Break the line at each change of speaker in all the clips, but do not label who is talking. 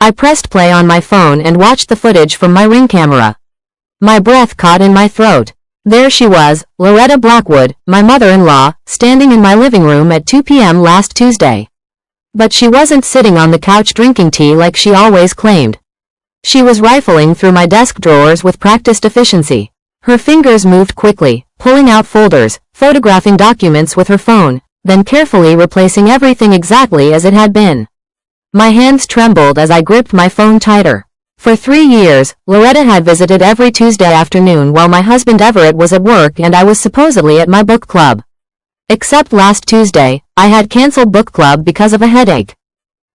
I pressed play on my phone and watched the footage from my Ring camera. My breath caught in my throat. There she was, Loretta Blackwood, my mother-in-law, standing in my living room at 2 p.m. last Tuesday. But she wasn't sitting on the couch drinking tea like she always claimed. She was rifling through my desk drawers with practiced efficiency. Her fingers moved quickly, pulling out folders, photographing documents with her phone, then carefully replacing everything exactly as it had been. My hands trembled as I gripped my phone tighter. For 3 years, Loretta had visited every Tuesday afternoon while my husband Everett was at work and I was supposedly at my book club. Except last Tuesday, I had canceled book club because of a headache.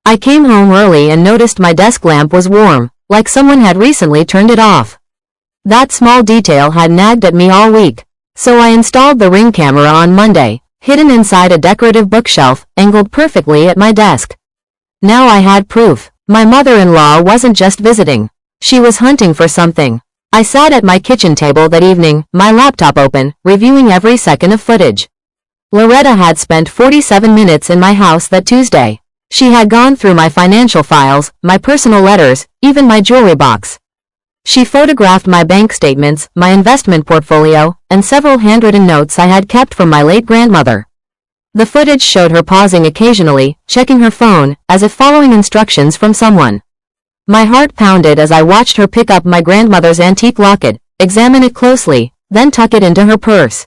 I came home early and noticed my desk lamp was warm, like someone had recently turned it off. That small detail had nagged at me all week, so I installed the Ring camera on Monday, hidden inside a decorative bookshelf, angled perfectly at my desk. Now I had proof. My mother-in-law wasn't just visiting. She was hunting for something. I sat at my kitchen table that evening, my laptop open, reviewing every second of footage. Loretta had spent 47 minutes in my house that Tuesday. She had gone through my financial files, my personal letters, even my jewelry box. She photographed my bank statements, my investment portfolio, and several handwritten notes I had kept from my late grandmother. The footage showed her pausing occasionally, checking her phone, as if following instructions from someone. My heart pounded as I watched her pick up my grandmother's antique locket, examine it closely, then tuck it into her purse.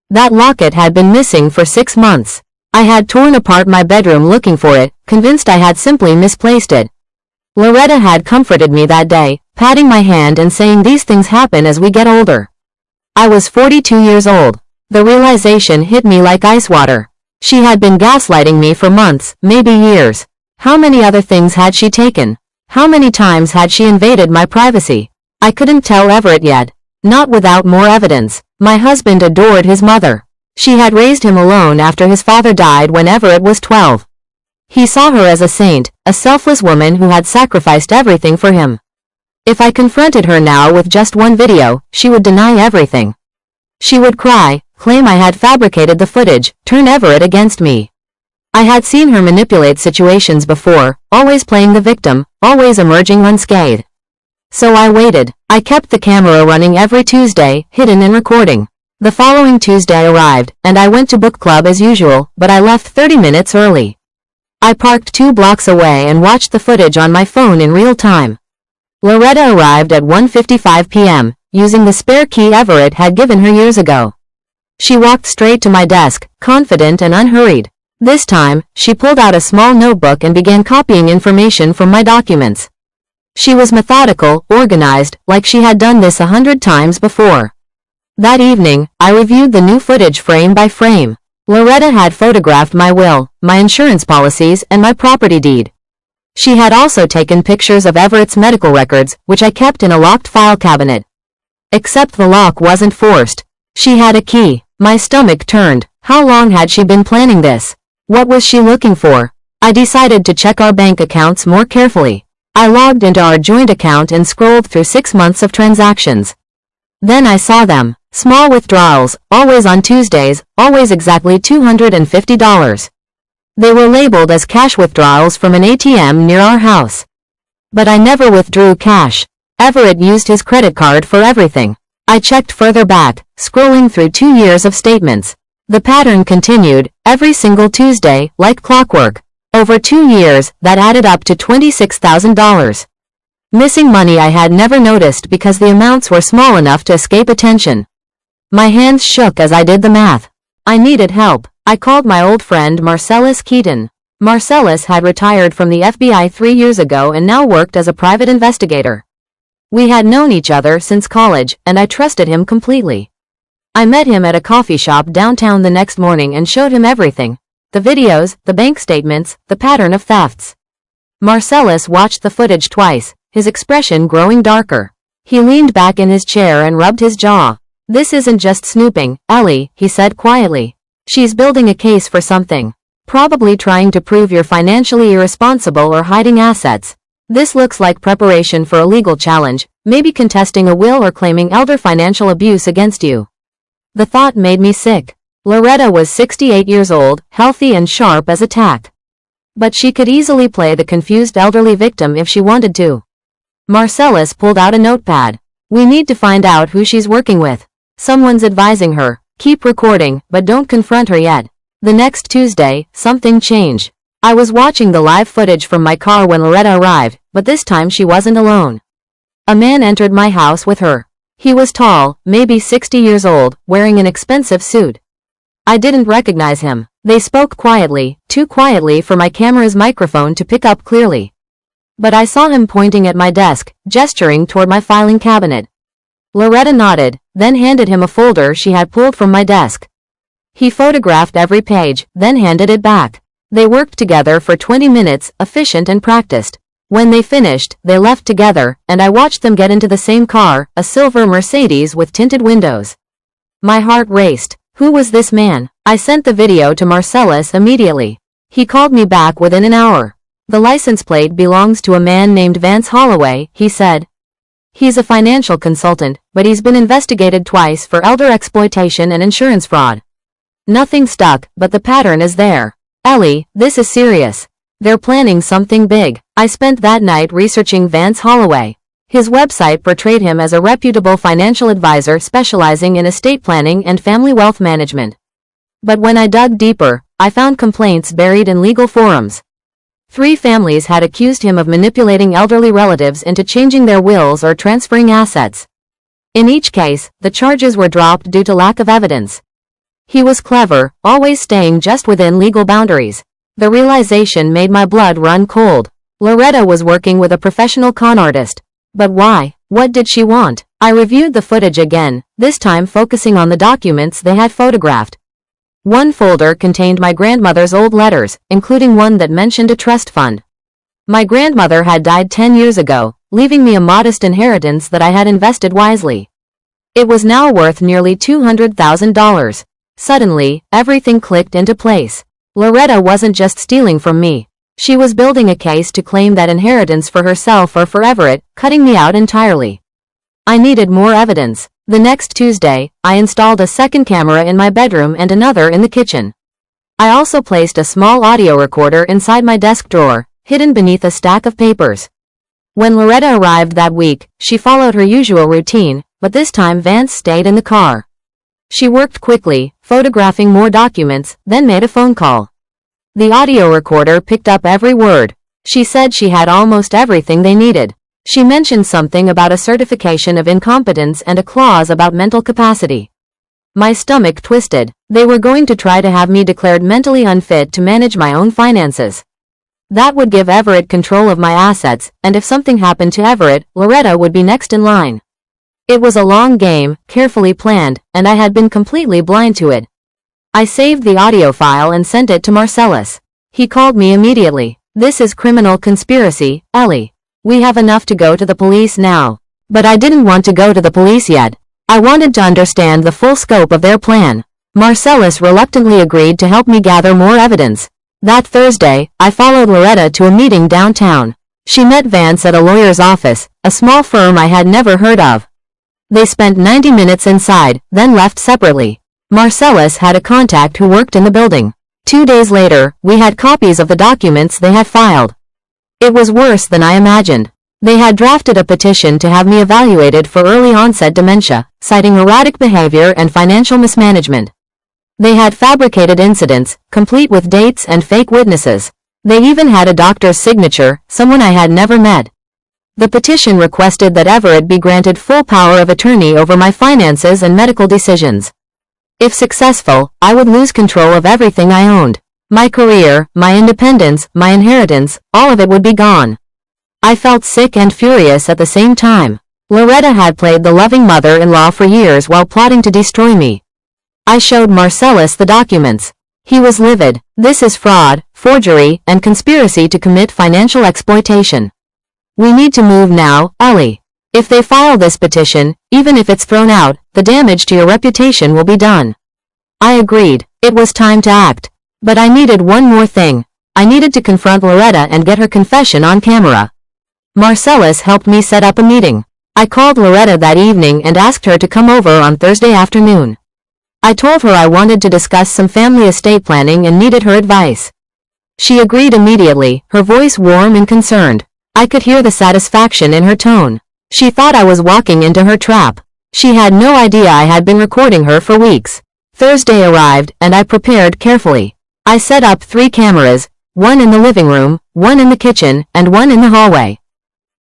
That locket had been missing for 6 months. I had torn apart my bedroom looking for it, convinced I had simply misplaced it. Loretta had comforted me that day, patting my hand and saying these things happen as we get older. I was 42 years old. The realization hit me like ice water. She had been gaslighting me for months, maybe years. How many other things had she taken? How many times had she invaded my privacy? I couldn't tell Everett yet. Not without more evidence. My husband adored his mother. She had raised him alone after his father died when Everett was 12. He saw her as a saint, a selfless woman who had sacrificed everything for him. If I confronted her now with just one video, she would deny everything. She would cry, claim I had fabricated the footage, turn Everett against me. I had seen her manipulate situations before, always playing the victim, always emerging unscathed. So I waited. I kept the camera running every Tuesday, hidden and recording. The following Tuesday arrived, and I went to book club as usual, but I left 30 minutes early. I parked 2 blocks away and watched the footage on my phone in real time. Loretta arrived at 1:55 p.m., using the spare key Everett had given her years ago. She walked straight to my desk, confident and unhurried. This time, she pulled out a small notebook and began copying information from my documents. She was methodical, organized, like she had done this 100 times before. That evening, I reviewed the new footage frame by frame. Loretta had photographed my will, my insurance policies, and my property deed. She had also taken pictures of Everett's medical records, which I kept in a locked file cabinet. Except the lock wasn't forced. She had a key. My stomach turned. How long had she been planning this? What was she looking for? I decided to check our bank accounts more carefully. I logged into our joint account and scrolled through 6 months of transactions. Then I saw them. Small withdrawals, always on Tuesdays, always exactly $250. They were labeled as cash withdrawals from an ATM near our house. But I never withdrew cash. Everett used his credit card for everything. I checked further back, scrolling through 2 years of statements. The pattern continued, every single Tuesday, like clockwork. Over 2 years, that added up to $26,000. Missing money I had never noticed because the amounts were small enough to escape attention. My hands shook as I did the math. I needed help. I called my old friend Marcellus Keaton. Marcellus had retired from the FBI 3 years ago and now worked as a private investigator. We had known each other since college, and I trusted him completely. I met him at a coffee shop downtown the next morning and showed him everything. The videos, the bank statements, the pattern of thefts. Marcellus watched the footage twice, his expression growing darker. He leaned back in his chair and rubbed his jaw. "This isn't just snooping, Ellie," he said quietly. "She's building a case for something. Probably trying to prove you're financially irresponsible or hiding assets. This looks like preparation for a legal challenge, maybe contesting a will or claiming elder financial abuse against you." The thought made me sick. Loretta was 68 years old, healthy and sharp as a tack. But she could easily play the confused elderly victim if she wanted to. Marcellus pulled out a notepad. We need to find out who she's working with. Someone's advising her. Keep recording, but don't confront her yet. The next Tuesday, something changed. I was watching the live footage from my car when Loretta arrived, but this time she wasn't alone. A man entered my house with her. He was tall, maybe 60 years old, wearing an expensive suit. I didn't recognize him. They spoke quietly, too quietly for my camera's microphone to pick up clearly. But I saw him pointing at my desk, gesturing toward my filing cabinet. Loretta nodded, then handed him a folder she had pulled from my desk. He photographed every page, then handed it back. They worked together for 20 minutes, efficient and practiced. When they finished, they left together, and I watched them get into the same car, a silver Mercedes with tinted windows. My heart raced. Who was this man? I sent the video to Marcellus immediately. He called me back within an hour. The license plate belongs to a man named Vance Holloway, he said. He's a financial consultant, but he's been investigated twice for elder exploitation and insurance fraud. Nothing stuck, but the pattern is there. Ellie, this is serious. They're planning something big. I spent that night researching Vance Holloway. His website portrayed him as a reputable financial advisor specializing in estate planning and family wealth management. But when I dug deeper, I found complaints buried in legal forums. 3 families had accused him of manipulating elderly relatives into changing their wills or transferring assets. In each case, the charges were dropped due to lack of evidence. He was clever, always staying just within legal boundaries. The realization made my blood run cold. Loretta was working with a professional con artist. But why? What did she want? I reviewed the footage again, this time focusing on the documents they had photographed. One folder contained my grandmother's old letters, including one that mentioned a trust fund. My grandmother had died 10 years ago, leaving me a modest inheritance that I had invested wisely. It was now worth nearly $200,000. Suddenly, everything clicked into place. Loretta wasn't just stealing from me. She was building a case to claim that inheritance for herself or for Everett, cutting me out entirely. I needed more evidence. The next Tuesday, I installed a second camera in my bedroom and another in the kitchen. I also placed a small audio recorder inside my desk drawer, hidden beneath a stack of papers. When Loretta arrived that week, she followed her usual routine, but this time Vance stayed in the car. She worked quickly, photographing more documents, then made a phone call. The audio recorder picked up every word. She said she had almost everything they needed. She mentioned something about a certification of incompetence and a clause about mental capacity. My stomach twisted. They were going to try to have me declared mentally unfit to manage my own finances. That would give Everett control of my assets, and if something happened to Everett, Loretta would be next in line. It was a long game, carefully planned, and I had been completely blind to it. I saved the audio file and sent it to Marcellus. He called me immediately. This is criminal conspiracy, Ellie. We have enough to go to the police now. But I didn't want to go to the police yet. I wanted to understand the full scope of their plan. Marcellus reluctantly agreed to help me gather more evidence. That Thursday, I followed Loretta to a meeting downtown. She met Vance at a lawyer's office, a small firm I had never heard of. They spent 90 minutes inside, then left separately. Marcellus had a contact who worked in the building. 2 days later, we had copies of the documents they had filed. It was worse than I imagined. They had drafted a petition to have me evaluated for early onset dementia, citing erratic behavior and financial mismanagement. They had fabricated incidents, complete with dates and fake witnesses. They even had a doctor's signature, someone I had never met. The petition requested that Everett be granted full power of attorney over my finances and medical decisions. If successful, I would lose control of everything I owned. My career, my independence, my inheritance, all of it would be gone. I felt sick and furious at the same time. Loretta had played the loving mother-in-law for years while plotting to destroy me. I showed Marcellus the documents. He was livid. This is fraud, forgery, and conspiracy to commit financial exploitation. We need to move now, Ellie. If they file this petition, even if it's thrown out, the damage to your reputation will be done. I agreed. It was time to act. But I needed one more thing. I needed to confront Loretta and get her confession on camera. Marcellus helped me set up a meeting. I called Loretta that evening and asked her to come over on Thursday afternoon. I told her I wanted to discuss some family estate planning and needed her advice. She agreed immediately, her voice warm and concerned. I could hear the satisfaction in her tone. She thought I was walking into her trap. She had no idea I had been recording her for weeks. Thursday arrived, and I prepared carefully. I set up 3 cameras, one in the living room, one in the kitchen, and one in the hallway.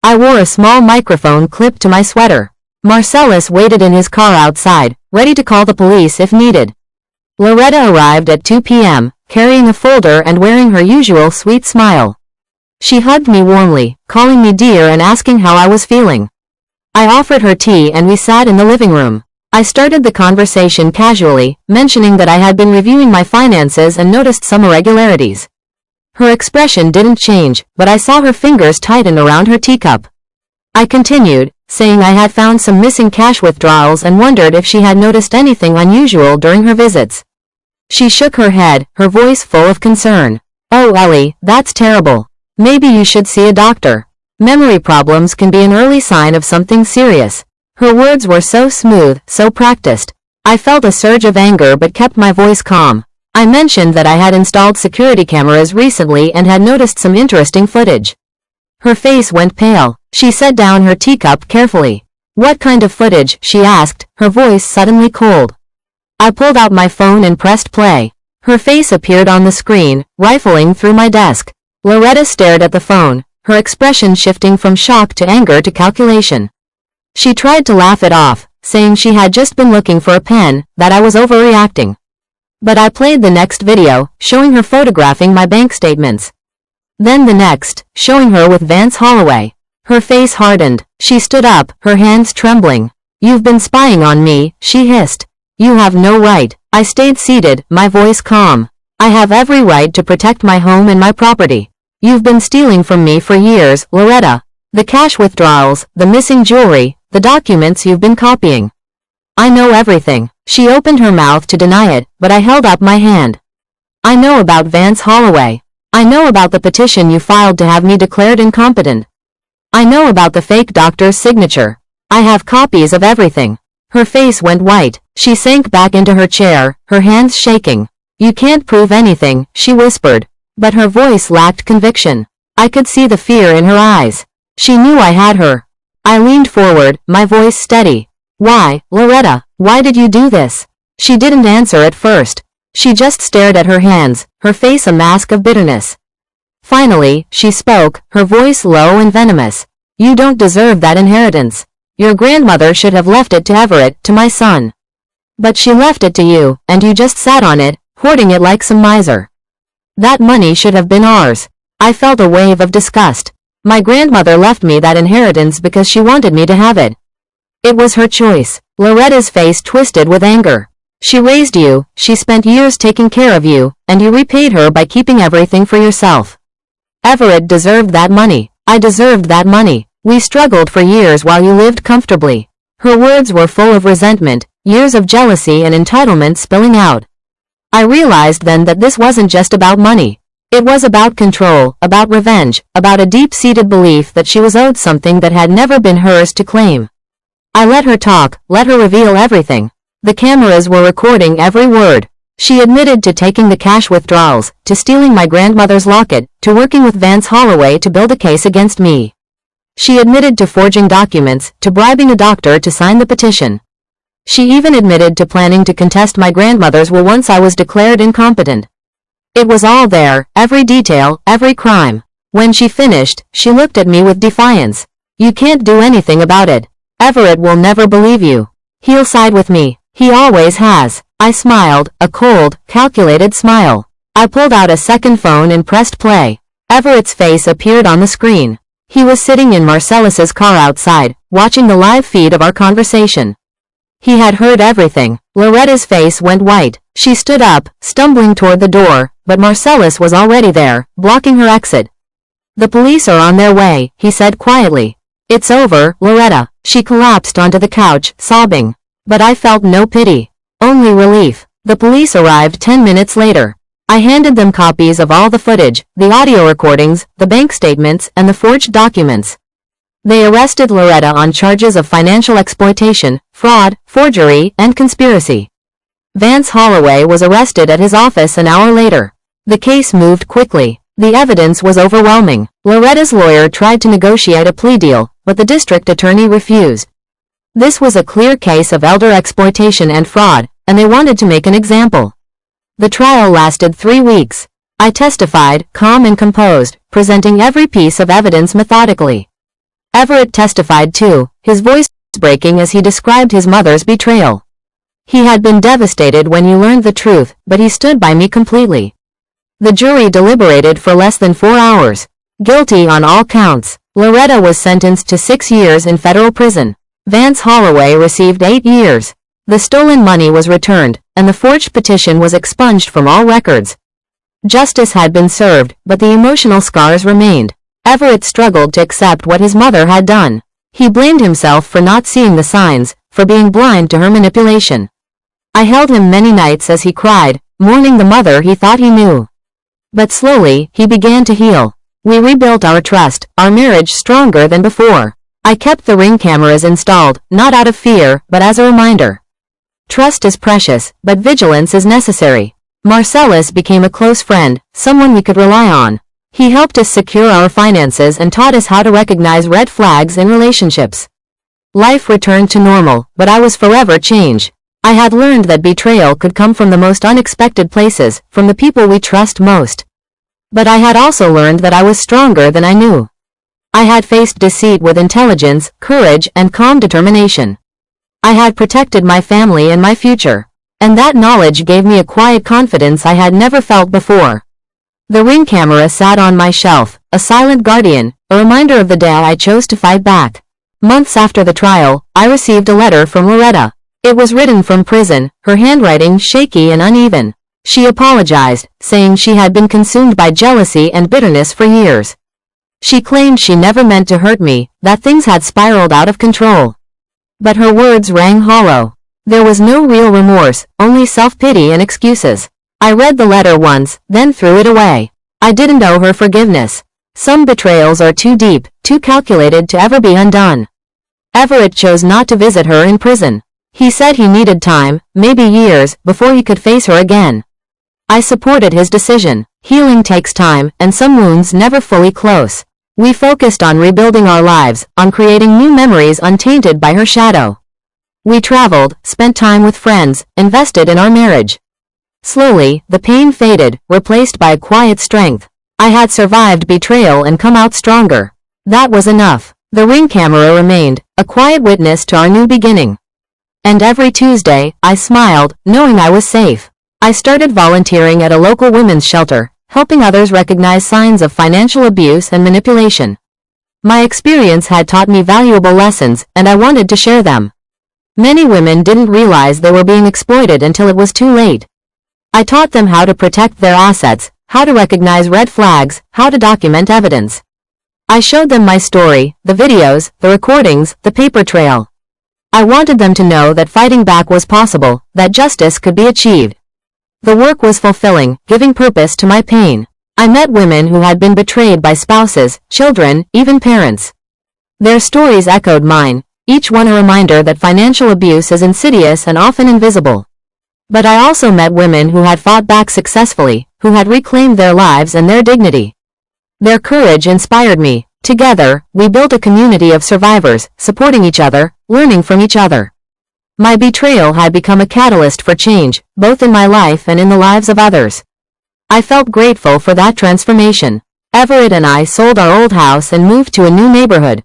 I wore a small microphone clipped to my sweater. Marcellus waited in his car outside, ready to call the police if needed. Loretta arrived at 2 p.m., carrying a folder and wearing her usual sweet smile. She hugged me warmly, calling me dear and asking how I was feeling. I offered her tea and we sat in the living room. I started the conversation casually, mentioning that I had been reviewing my finances and noticed some irregularities. Her expression didn't change, but I saw her fingers tighten around her teacup. I continued, saying I had found some missing cash withdrawals and wondered if she had noticed anything unusual during her visits. She shook her head, her voice full of concern. "Oh, Ellie, that's terrible. Maybe you should see a doctor. Memory problems can be an early sign of something serious." Her words were so smooth, so practiced. I felt a surge of anger but kept my voice calm. I mentioned that I had installed security cameras recently and had noticed some interesting footage. Her face went pale. She set down her teacup carefully. "What kind of footage?" she asked, her voice suddenly cold. I pulled out my phone and pressed play. Her face appeared on the screen, rifling through my desk. Loretta stared at the phone, her expression shifting from shock to anger to calculation. She tried to laugh it off, saying she had just been looking for a pen, that I was overreacting. But I played the next video, showing her photographing my bank statements. Then the next, showing her with Vance Holloway. Her face hardened. She stood up, her hands trembling. "You've been spying on me," she hissed. "You have no right." I stayed seated, my voice calm. "I have every right to protect my home and my property. You've been stealing from me for years, Loretta. The cash withdrawals, the missing jewelry, the documents you've been copying. I know everything." She opened her mouth to deny it, but I held up my hand. "I know about Vance Holloway. I know about the petition you filed to have me declared incompetent. I know about the fake doctor's signature. I have copies of everything." Her face went white. She sank back into her chair, her hands shaking. "You can't prove anything," she whispered. But her voice lacked conviction. I could see the fear in her eyes. She knew I had her. I leaned forward, my voice steady. "Why, Loretta, why did you do this?" She didn't answer at first. She just stared at her hands, her face a mask of bitterness. Finally, she spoke, her voice low and venomous. "You don't deserve that inheritance. Your grandmother should have left it to Everett, to my son. But she left it to you, and you just sat on it, hoarding it like some miser. That money should have been ours." I felt a wave of disgust. My grandmother left me that inheritance because she wanted me to have it. It was her choice. Loretta's face twisted with anger. "She raised you, she spent years taking care of you, and you repaid her by keeping everything for yourself. Everett deserved that money. I deserved that money. We struggled for years while you lived comfortably." Her words were full of resentment, years of jealousy and entitlement spilling out. I realized then that this wasn't just about money. It was about control, about revenge, about a deep-seated belief that she was owed something that had never been hers to claim. I let her talk, let her reveal everything. The cameras were recording every word. She admitted to taking the cash withdrawals, to stealing my grandmother's locket, to working with Vance Holloway to build a case against me. She admitted to forging documents, to bribing a doctor to sign the petition. She even admitted to planning to contest my grandmother's will once I was declared incompetent. It was all there, every detail, every crime. When she finished, she looked at me with defiance. "You can't do anything about it. Everett will never believe you. He'll side with me. He always has." I smiled, a cold, calculated smile. I pulled out a second phone and pressed play. Everett's face appeared on the screen. He was sitting in Marcellus's car outside, watching the live feed of our conversation. He had heard everything. Loretta's face went white. She stood up, stumbling toward the door, but Marcellus was already there, blocking her exit. "The police are on their way," he said quietly. "It's over, Loretta." She collapsed onto the couch, sobbing. But I felt no pity. Only relief. The police arrived 10 minutes later. I handed them copies of all the footage, the audio recordings, the bank statements, and the forged documents. They arrested Loretta on charges of financial exploitation, fraud, forgery, and conspiracy. Vance Holloway was arrested at his office an hour later. The case moved quickly. The evidence was overwhelming. Loretta's lawyer tried to negotiate a plea deal, but the district attorney refused. This was a clear case of elder exploitation and fraud, and they wanted to make an example. The trial lasted 3 weeks. I testified, calm and composed, presenting every piece of evidence methodically. Everett testified too, his voice breaking as he described his mother's betrayal. He had been devastated when he learned the truth, but he stood by me completely. The jury deliberated for less than 4 hours. Guilty on all counts. Loretta was sentenced to 6 years in federal prison. Vance Holloway received 8 years. The stolen money was returned, and the forged petition was expunged from all records. Justice had been served, but the emotional scars remained. Everett struggled to accept what his mother had done. He blamed himself for not seeing the signs, for being blind to her manipulation. I held him many nights as he cried, mourning the mother he thought he knew. But slowly, he began to heal. We rebuilt our trust, our marriage stronger than before. I kept the Ring cameras installed, not out of fear, but as a reminder. Trust is precious, but vigilance is necessary. Marcellus became a close friend, someone we could rely on. He helped us secure our finances and taught us how to recognize red flags in relationships. Life returned to normal, but I was forever changed. I had learned that betrayal could come from the most unexpected places, from the people we trust most. But I had also learned that I was stronger than I knew. I had faced deceit with intelligence, courage, and calm determination. I had protected my family and my future. And that knowledge gave me a quiet confidence I had never felt before. The Ring camera sat on my shelf, a silent guardian, a reminder of the day I chose to fight back. Months after the trial, I received a letter from Loretta. It was written from prison, her handwriting shaky and uneven. She apologized, saying she had been consumed by jealousy and bitterness for years. She claimed she never meant to hurt me, that things had spiraled out of control. But her words rang hollow. There was no real remorse, only self-pity and excuses. I read the letter once, then threw it away. I didn't owe her forgiveness. Some betrayals are too deep, too calculated to ever be undone. Everett chose not to visit her in prison. He said he needed time, maybe years, before he could face her again. I supported his decision. Healing takes time, and some wounds never fully close. We focused on rebuilding our lives, on creating new memories untainted by her shadow. We traveled, spent time with friends, invested in our marriage. Slowly, the pain faded, replaced by a quiet strength. I had survived betrayal and come out stronger. That was enough. The Ring camera remained, a quiet witness to our new beginning. And every Tuesday, I smiled, knowing I was safe. I started volunteering at a local women's shelter, helping others recognize signs of financial abuse and manipulation. My experience had taught me valuable lessons, and I wanted to share them. Many women didn't realize they were being exploited until it was too late. I taught them how to protect their assets, how to recognize red flags, how to document evidence. I showed them my story, the videos, the recordings, the paper trail. I wanted them to know that fighting back was possible, that justice could be achieved. The work was fulfilling, giving purpose to my pain. I met women who had been betrayed by spouses, children, even parents. Their stories echoed mine, each one a reminder that financial abuse is insidious and often invisible. But I also met women who had fought back successfully, who had reclaimed their lives and their dignity. Their courage inspired me. Together, we built a community of survivors, supporting each other, learning from each other. My betrayal had become a catalyst for change, both in my life and in the lives of others. I felt grateful for that transformation. Everett and I sold our old house and moved to a new neighborhood.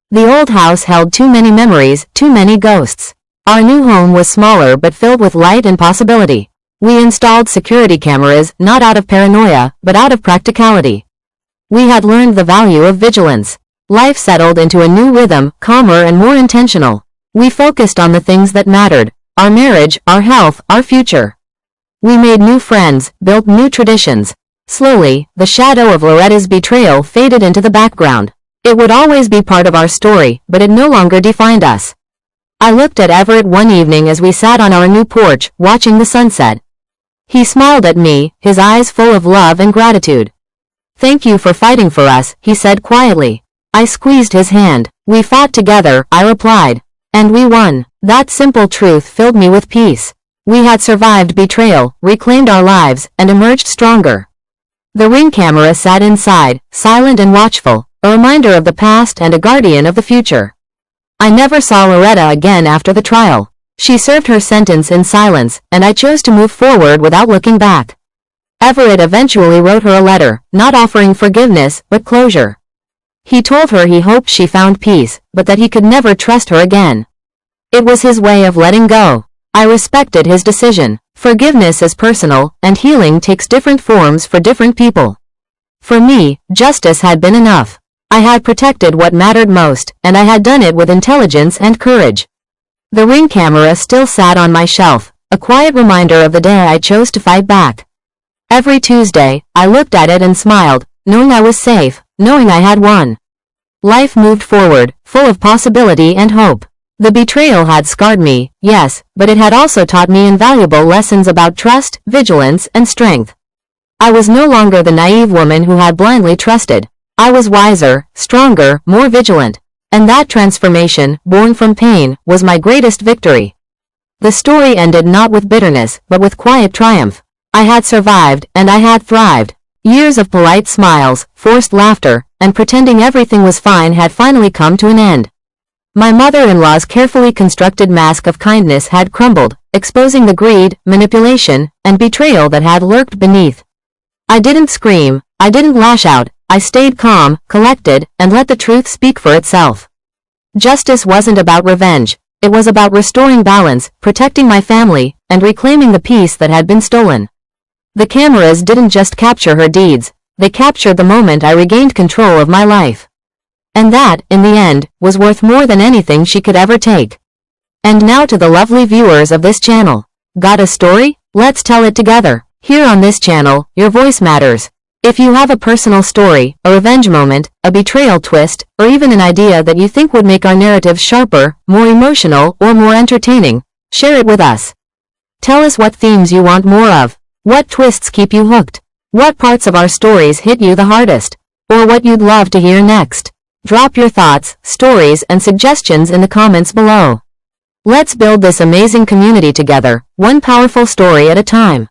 The old house held too many memories, too many ghosts. Our new home was smaller but filled with light and possibility. We installed security cameras, not out of paranoia, but out of practicality. We had learned the value of vigilance. Life settled into a new rhythm, calmer and more intentional. We focused on the things that mattered, our marriage, our health, our future. We made new friends, built new traditions. Slowly, the shadow of Loretta's betrayal faded into the background. It would always be part of our story, but it no longer defined us. I looked at Everett one evening as we sat on our new porch, watching the sunset. He smiled at me, his eyes full of love and gratitude. "Thank you for fighting for us," he said quietly. I squeezed his hand. "We fought together," I replied. "And we won." That simple truth filled me with peace. We had survived betrayal, reclaimed our lives, and emerged stronger. The Ring camera sat inside, silent and watchful, a reminder of the past and a guardian of the future. I never saw Loretta again after the trial. She served her sentence in silence, and I chose to move forward without looking back. Everett eventually wrote her a letter, not offering forgiveness, but closure. He told her he hoped she found peace, but that he could never trust her again. It was his way of letting go. I respected his decision. Forgiveness is personal, and healing takes different forms for different people. For me, justice had been enough. I had protected what mattered most, and I had done it with intelligence and courage. The Ring camera still sat on my shelf, a quiet reminder of the day I chose to fight back. Every Tuesday, I looked at it and smiled, knowing I was safe, knowing I had won. Life moved forward, full of possibility and hope. The betrayal had scarred me, yes, but it had also taught me invaluable lessons about trust, vigilance, and strength. I was no longer the naive woman who had blindly trusted. I was wiser, stronger, more vigilant. And that transformation, born from pain, was my greatest victory. The story ended not with bitterness, but with quiet triumph. I had survived, and I had thrived. Years of polite smiles, forced laughter, and pretending everything was fine had finally come to an end. My mother-in-law's carefully constructed mask of kindness had crumbled, exposing the greed, manipulation, and betrayal that had lurked beneath. I didn't scream, I didn't lash out, I stayed calm, collected, and let the truth speak for itself. Justice wasn't about revenge. It was about restoring balance, protecting my family, and reclaiming the peace that had been stolen. The cameras didn't just capture her deeds, they captured the moment I regained control of my life. And that, in the end, was worth more than anything she could ever take. And now to the lovely viewers of this channel. Got a story? Let's tell it together. Here on this channel, your voice matters. If you have a personal story, a revenge moment, a betrayal twist, or even an idea that you think would make our narrative sharper, more emotional, or more entertaining, share it with us. Tell us what themes you want more of, what twists keep you hooked, what parts of our stories hit you the hardest, or what you'd love to hear next. Drop your thoughts, stories, and suggestions in the comments below. Let's build this amazing community together, one powerful story at a time.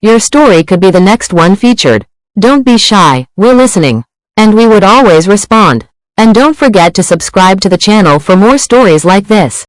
Your story could be the next one featured. Don't be shy, we're listening. And we would always respond. And don't forget to subscribe to the channel for more stories like this.